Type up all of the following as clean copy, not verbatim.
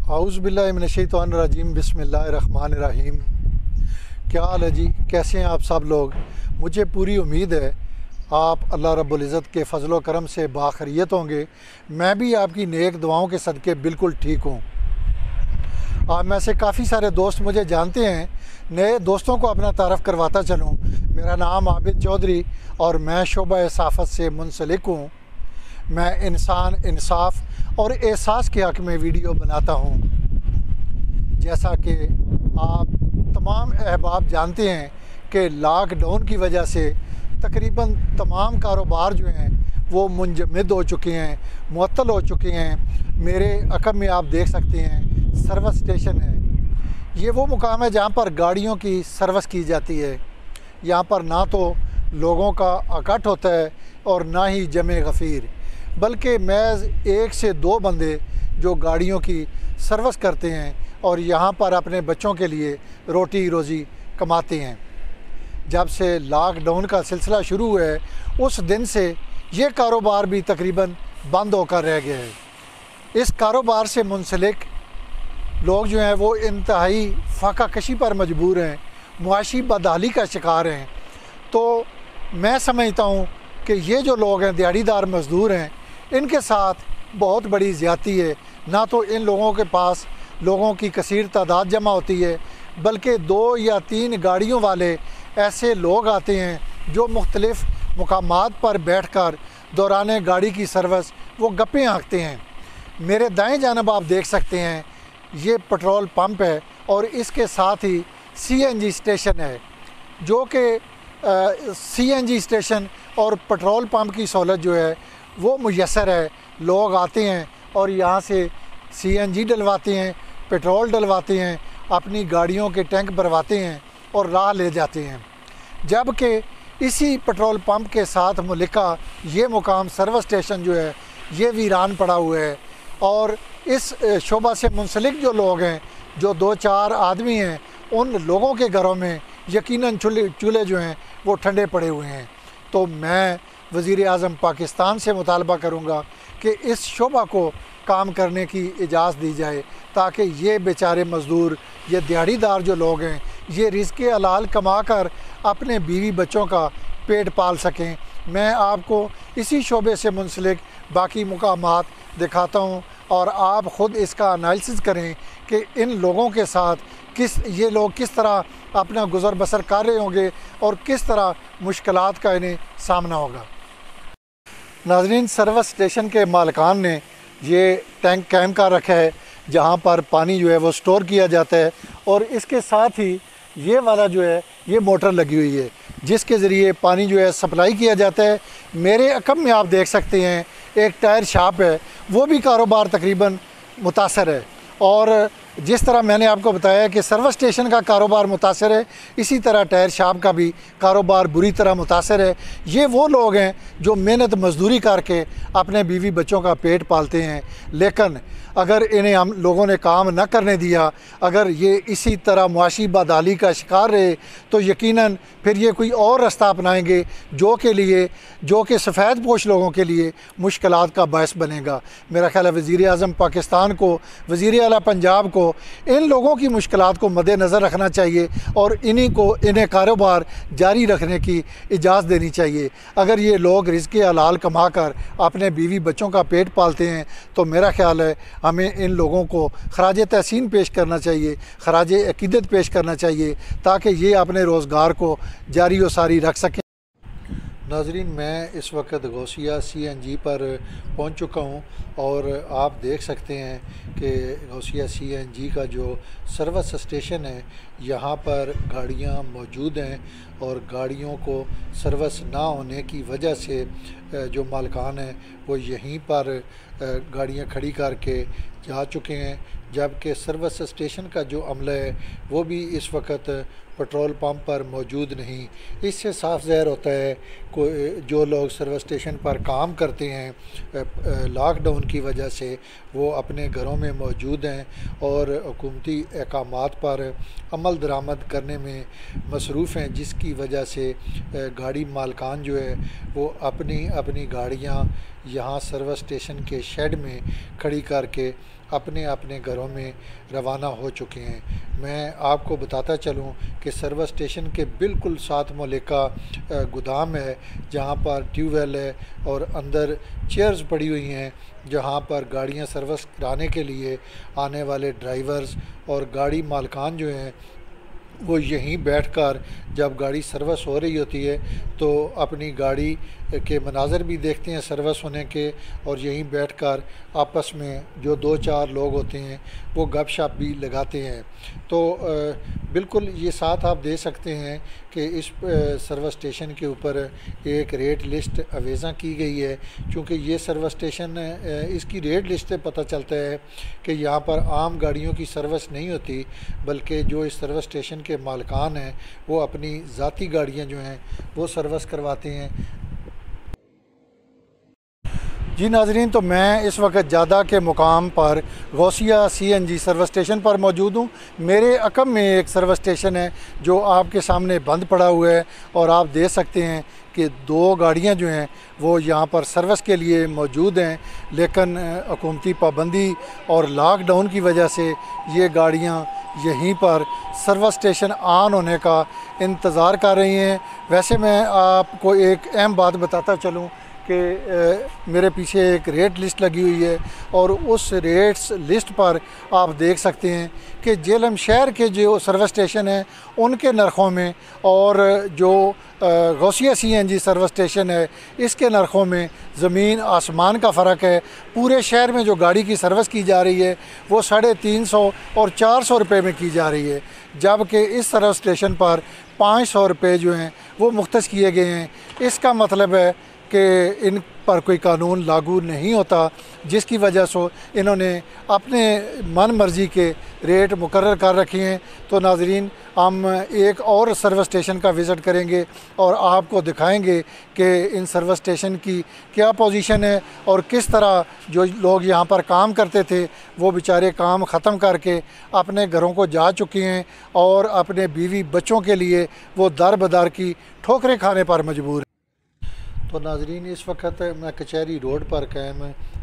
आऊज़ु बिल्लाहि मिनश्शैतानिर्रजीम बिस्मिल्लाहिर्रहमानिर्रहीम। क्या हाल है जी, कैसे हैं आप सब लोग। मुझे पूरी उम्मीद है आप अल्लाह रब्बुल इज़्ज़त के फ़ज़ल व करम से बाखैरियत होंगे। मैं भी आपकी नेक दुआओं के सदक़े बिल्कुल ठीक हूँ। आप में से काफ़ी सारे दोस्त मुझे जानते हैं। नए दोस्तों को अपना तारफ़ करवाता चलूँ। मेरा नाम आबिद चौधरी और मैं शोबा सहाफ़त से मुंसलिक हूँ। मैं इंसान, इंसाफ और एहसास के हक़ में वीडियो बनाता हूँ। जैसा कि आप तमाम अहबाब जानते हैं कि लॉकडाउन की वजह से तकरीबन तमाम कारोबार जो हैं वो मुंजमद हो चुके हैं, मुअत्तल हो चुके हैं। मेरे अक़ब में आप देख सकते हैं सर्विस स्टेशन है। ये वो मुकाम है जहाँ पर गाड़ियों की सर्विस की जाती है। यहाँ पर ना तो लोगों का इकट्ठ होता है और ना ही जमे गफ़ीर, बल्कि महज 1 से 2 बंदे जो गाड़ियों की सर्विस करते हैं और यहाँ पर अपने बच्चों के लिए रोटी रोज़ी कमाते हैं। जब से लॉकडाउन का सिलसिला शुरू हुआ है उस दिन से ये कारोबार भी तकरीबन बंद होकर रह गया है। इस कारोबार से मुंसलिक लोग जो हैं वो इंतहाई फाका कशी पर मजबूर हैं, मुआशी बदहाली का शिकार हैं। तो मैं समझता हूँ कि ये जो लोग हैं, दिहाड़ीदार मज़दूर हैं, इनके साथ बहुत बड़ी ज़्यादती है। ना तो इन लोगों के पास लोगों की कसीर तादाद जमा होती है, बल्कि 2 या 3 गाड़ियों वाले ऐसे लोग आते हैं जो मुख्तलिफ़ मुकामात पर बैठकर दौरान गाड़ी की सर्विस वो गप्पें हाँकते हैं। मेरे दाएं जानब आप देख सकते हैं ये पेट्रोल पंप है और इसके साथ ही CNG स्टेशन है, जो कि CNG स्टेशन और पेट्रोल पंप की सहूलत जो है वो मुयस्सर है। लोग आते हैं और यहाँ से CNG डलवाते हैं, पेट्रोल डलवाते हैं, अपनी गाड़ियों के टैंक भरवाते हैं और राह ले जाते हैं। जबकि इसी पेट्रोल पंप के साथ मुल्लिका ये मुकाम सर्विस स्टेशन जो है ये वीरान पड़ा हुआ है। और इस शोबा से मुंसलिक जो लोग हैं, जो 2-4 आदमी हैं, उन लोगों के घरों में यकीनन चूल्हे जो हैं वो ठंडे पड़े हुए हैं। तो मैं वज़ीर आज़म पाकिस्तान से मुतालबा करूँगा कि इस शोबा को काम करने की इजाज़त दी जाए, ताकि ये बेचारे मज़दूर, ये दिहाड़ीदार जो लोग हैं, ये रिज़्क़ हलाल कमा कर अपने बीवी बच्चों का पेट पाल सकें। मैं आपको इसी शोबे से मुंसलिक बाकी मुकामात दिखाता हूँ और आप ख़ुद इसका एनालिसिस करें कि इन लोगों के साथ ये लोग किस तरह अपना गुज़र बसर कर रहे होंगे और किस तरह मुश्किलात का इन्हें सामना होगा। नाज़रीन, सर्विस स्टेशन के मालिकान ने ये टैंक कायम कर रखा है जहाँ पर पानी जो है वो स्टोर किया जाता है, और इसके साथ ही ये वाला जो है ये मोटर लगी हुई है जिसके ज़रिए पानी जो है सप्लाई किया जाता है। मेरे अक़ब में आप देख सकते हैं एक टायर शॉप है, वो भी कारोबार तकरीबन मुतासर है। और जिस तरह मैंने आपको बताया कि सर्विस स्टेशन का कारोबार मुतासर है, इसी तरह टायर शॉप का भी कारोबार बुरी तरह मुतासर है। ये वो लोग हैं जो मेहनत मजदूरी करके अपने बीवी बच्चों का पेट पालते हैं, लेकिन अगर इन्हें हम लोगों ने काम न करने दिया, अगर ये इसी तरह मुआशी बदहाली का शिकार रहे, तो यकीनन फिर ये कोई और रास्ता अपनाएंगे जो कि सफ़ेद पोश लोगों के लिए मुश्किलात का बायस बनेगा। मेरा ख़्याल है वज़ीर आज़म पाकिस्तान को, वज़ीर आला पंजाब को इन लोगों की मुश्किलात को मद्देनज़र रखना चाहिए और इन्हें कारोबार जारी रखने की इजाज़त देनी चाहिए। अगर ये लोग रिज़्क़ हलाल कमा कर अपने बीवी बच्चों का पेट पालते हैं तो मेरा ख़्याल है हमें इन लोगों को खराज तहसीन पेश करना चाहिए, खराज अक़ीदत पेश करना चाहिए, ताकि ये अपने रोज़गार को जारी व सारी रख सकें। नाज़रीन, मैं इस वक्त गौसिया CNG पर पहुंच चुका हूं और आप देख सकते हैं कि गौसिया CNG का जो सर्विस स्टेशन है, यहाँ पर गाड़ियां मौजूद हैं और गाड़ियों को सर्विस ना होने की वजह से जो मालिकान हैं वो यहीं पर गाड़ियां खड़ी करके जा चुके हैं। जबकि सर्विस स्टेशन का जो अमला है वो भी इस वक्त पेट्रोल पंप पर मौजूद नहीं। इससे साफ ज़ाहिर होता है जो लोग सर्विस स्टेशन पर काम करते हैं लॉकडाउन की वजह से वो अपने घरों में मौजूद हैं और हुकूमती अहकामात पर अमल दरामद करने में मसरूफ़ हैं, जिसकी वजह से गाड़ी मालकान जो है वो अपनी गाड़ियाँ यहाँ सर्विस स्टेशन के शेड में खड़ी करके अपने अपने घरों में रवाना हो चुके हैं। मैं आपको बताता चलूं कि सर्विस स्टेशन के बिल्कुल साथ मोहल्ले का गोदाम है, जहां पर ट्यूबवेल है और अंदर चेयर्स पड़ी हुई हैं, जहां पर गाड़ियां सर्विस कराने के लिए आने वाले ड्राइवर्स और गाड़ी मालकान जो हैं वो यहीं बैठकर जब गाड़ी सर्विस हो रही होती है तो अपनी गाड़ी के मनाज़र भी देखते हैं सर्विस होने के, और यहीं बैठकर आपस में जो दो चार लोग होते हैं वो गपशप भी लगाते हैं। तो बिल्कुल ये साथ आप दे सकते हैं कि इस सर्विस स्टेशन के ऊपर एक रेट लिस्ट अवेज़ा की गई है, क्योंकि ये सर्विस स्टेशन इसकी रेट लिस्ट से पता चलता है कि यहाँ पर आम गाड़ियों की सर्विस नहीं होती, बल्कि जो इस सर्विस स्टेशन के मालकान हैं वो अपनी ज़ाती गाड़ियाँ जो हैं वो सर्विस करवाते हैं। जी नाज़रीन, तो मैं इस वक्त जादा के मुकाम पर गौसिया CNG सर्विस स्टेशन पर मौजूद हूँ। मेरे अकब में एक सर्विस स्टेशन है जो आपके सामने बंद पड़ा हुआ है, और आप देख सकते हैं कि दो गाड़ियाँ जो हैं वो यहाँ पर सर्विस के लिए मौजूद हैं, लेकिन हुकूमती पाबंदी और लॉकडाउन की वजह से ये गाड़ियाँ यहीं पर सर्विस स्टेशन ऑन होने का इंतज़ार कर रही हैं। वैसे मैं आपको एक अहम बात बताता चलूँ कि मेरे पीछे एक रेट लिस्ट लगी हुई है, और उस रेट्स लिस्ट पर आप देख सकते हैं कि जेहलम शहर के जो सर्विस स्टेशन हैं उनके नरखों में और जो गौसिया CNG सर्विस स्टेशन है इसके नरखों में ज़मीन आसमान का फ़र्क है। पूरे शहर में जो गाड़ी की सर्विस की जा रही है वो 350 और 400 रुपये में की जा रही है, जबकि इस सर्विस स्टेशन पर 500 रुपये जो हैं वो मुख्तस किए गए हैं। इसका मतलब है कि इन पर कोई कानून लागू नहीं होता, जिसकी वजह से इन्होंने अपने मन मर्ज़ी के रेट मुकर्रर कर रखे हैं। तो नाज़रीन, हम एक और सर्विस स्टेशन का विज़िट करेंगे और आपको दिखाएंगे कि इन सर्विस स्टेशन की क्या पोजीशन है और किस तरह जो लोग यहाँ पर काम करते थे वो बेचारे काम ख़त्म करके अपने घरों को जा चुके हैं और अपने बीवी बच्चों के लिए वो दर बदर की ठोकरें खाने पर मजबूर हैं। तो नाज़रीन, इस वक्त मैं कचहरी रोड पर कायम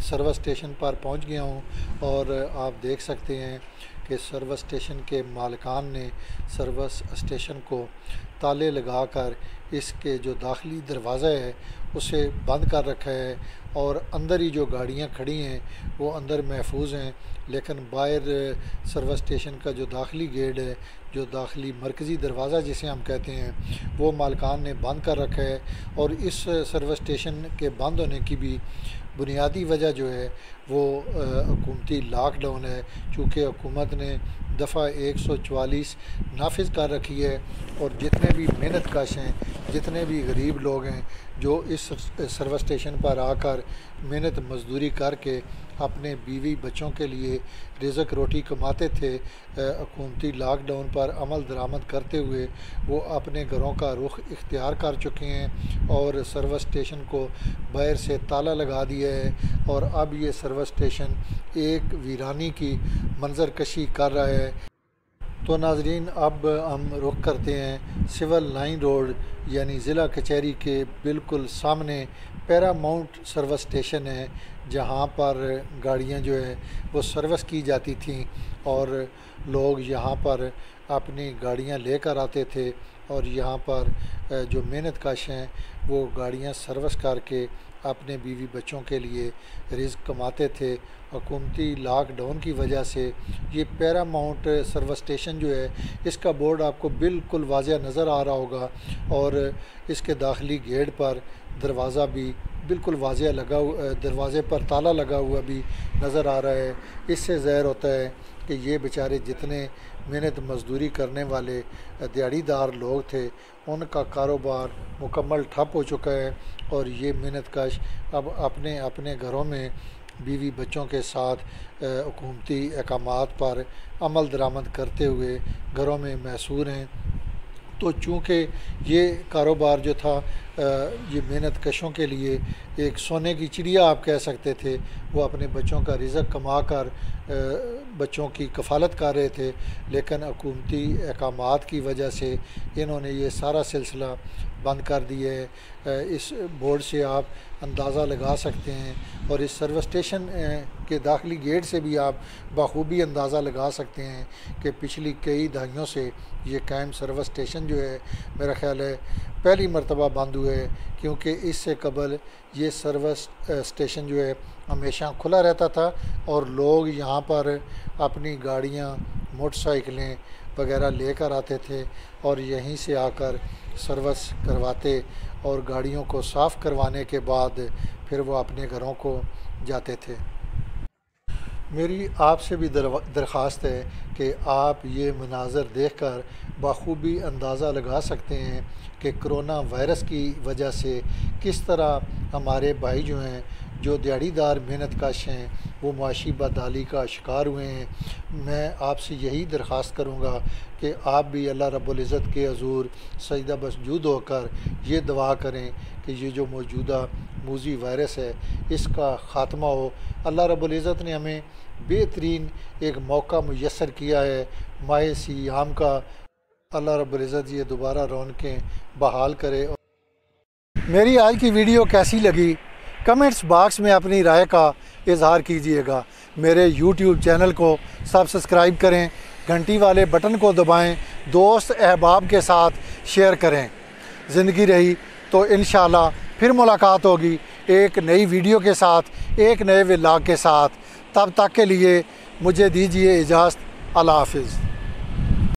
सर्विस स्टेशन पर पहुंच गया हूं, और आप देख सकते हैं कि सर्विस स्टेशन के मालिकान ने सर्विस स्टेशन को ताले लगाकर इसके जो दाखिली दरवाज़ा है उसे बंद कर रखा है, और अंदर ही जो गाड़ियां खड़ी हैं वो अंदर महफूज हैं, लेकिन बाहर सर्विस स्टेशन का जो दाखिली गेट है, जो दाखिली मरकज़ी दरवाज़ा जिसे हम कहते हैं, वो मालकान ने बंद कर रखा है। और इस सर्विस स्टेशन के बंद होने की भी बुनियादी वजह जो है वो हुकूमती लॉकडाउन है, चूँकि हुकूमत ने दफ़ा 144 नाफिज कर रखी है, और जितने भी मेहनत कश हैं, जितने भी गरीब लोग हैं जो इस सर्विस स्टेशन पर आकर मेहनत मजदूरी करके अपने बीवी बच्चों के लिए रिज़्क़ रोटी कमाते थे, हुकूमती लॉकडाउन पर अमल दरामद करते हुए वो अपने घरों का रुख इख्तियार कर चुके हैं, और सर्विस स्टेशन को बाहर से ताला लगा दिया है, और अब ये सर्विस स्टेशन एक वीरानी की मंजर कशी कर रहा है। तो नाज़रीन, अब हम रुख करते हैं सिविल लाइन रोड यानी ज़िला कचहरी के बिल्कुल सामने पैरामाउंट सर्विस स्टेशन है, जहां पर गाड़ियां जो है वो सर्विस की जाती थीं, और लोग यहां पर अपनी गाड़ियां लेकर आते थे, और यहां पर जो मेहनत कश हैं वो गाड़ियां सर्विस करके अपने बीवी बच्चों के लिए रिज़्क़ कमाते थे। हुकूमती लॉकडाउन की वजह से ये पैरामाउंट सर्विस स्टेशन जो है इसका बोर्ड आपको बिल्कुल वाज़िह नज़र आ रहा होगा, और इसके दाखिली गेट पर दरवाज़ा भी बिल्कुल वाज़िह लगा, दरवाज़े पर ताला लगा हुआ भी नज़र आ रहा है। इससे ज़ाहिर होता है कि ये बेचारे जितने मेहनत मजदूरी करने वाले दिहाड़ीदार लोग थे उनका कारोबार मुकम्मल ठप हो चुका है, और ये मेहनत कश अब अपने अपने घरों में बीवी बच्चों के साथ हुकूमती अहकामात पर अमल दरामद करते हुए घरों में मैसूर हैं। तो चूँकि ये कारोबार जो था ये मेहनत कशों के लिए एक सोने की चिड़िया आप कह सकते थे, वो अपने बच्चों का रिज़्क़ कमा कर बच्चों की कफ़ालत कर रहे थे, लेकिन हुकूमती अहकामात की वजह से इन्होंने ये सारा सिलसिला बंद कर दिए है। इस बोर्ड से आप अंदाज़ा लगा सकते हैं और इस सर्विस स्टेशन के दाखिली गेट से भी आप बखूबी अंदाज़ा लगा सकते हैं कि पिछली कई दहाइयों से ये कायम सर्विस स्टेशन जो है मेरा ख्याल है पहली मरतबा बंद हुए, क्योंकि इससे कबल ये सर्विस स्टेशन जो है हमेशा खुला रहता था और लोग यहाँ पर अपनी गाड़ियाँ, मोटरसाइकिलें वगैरह लेकर आते थे और यहीं से आकर सर्विस करवाते और गाड़ियों को साफ़ करवाने के बाद फिर वो अपने घरों को जाते थे। मेरी आपसे भी दरख्वास्त है कि आप ये मनाज़र देखकर बखूबी अंदाज़ा लगा सकते हैं कि कोरोना वायरस की वजह से किस तरह हमारे भाई जो हैं, जो दिहाड़ीदार मेहनत कश हैं, वो मुआशी बदहाली का शिकार हुए हैं। मैं आपसे यही दरख्वास्त करूँगा कि आप भी अल्लाह रब्बुल इज़्ज़त के हज़ूर सजदा मसजूद होकर ये दुआ करें कि ये जो मौजूदा मूज़ी वायरस है इसका ख़ात्मा हो। अल्लाह रब्बुल इज़्ज़त ने हमें बेहतरीन एक मौका मुयस्सर किया है माह सियाम का। अल्लाह रब्बुल इज़्ज़त ये दोबारा रौनकें बहाल करे। मेरी आज की वीडियो कैसी लगी कमेंट्स बॉक्स में अपनी राय का इजहार कीजिएगा। मेरे YouTube चैनल को सब्सक्राइब करें, घंटी वाले बटन को दबाएं, दोस्त अहबाब के साथ शेयर करें। ज़िंदगी रही तो इंशाअल्लाह फिर मुलाकात होगी एक नई वीडियो के साथ, एक नए व्लॉग के साथ। तब तक के लिए मुझे दीजिए इजाज़त। अल्लाह हाफ़िज़।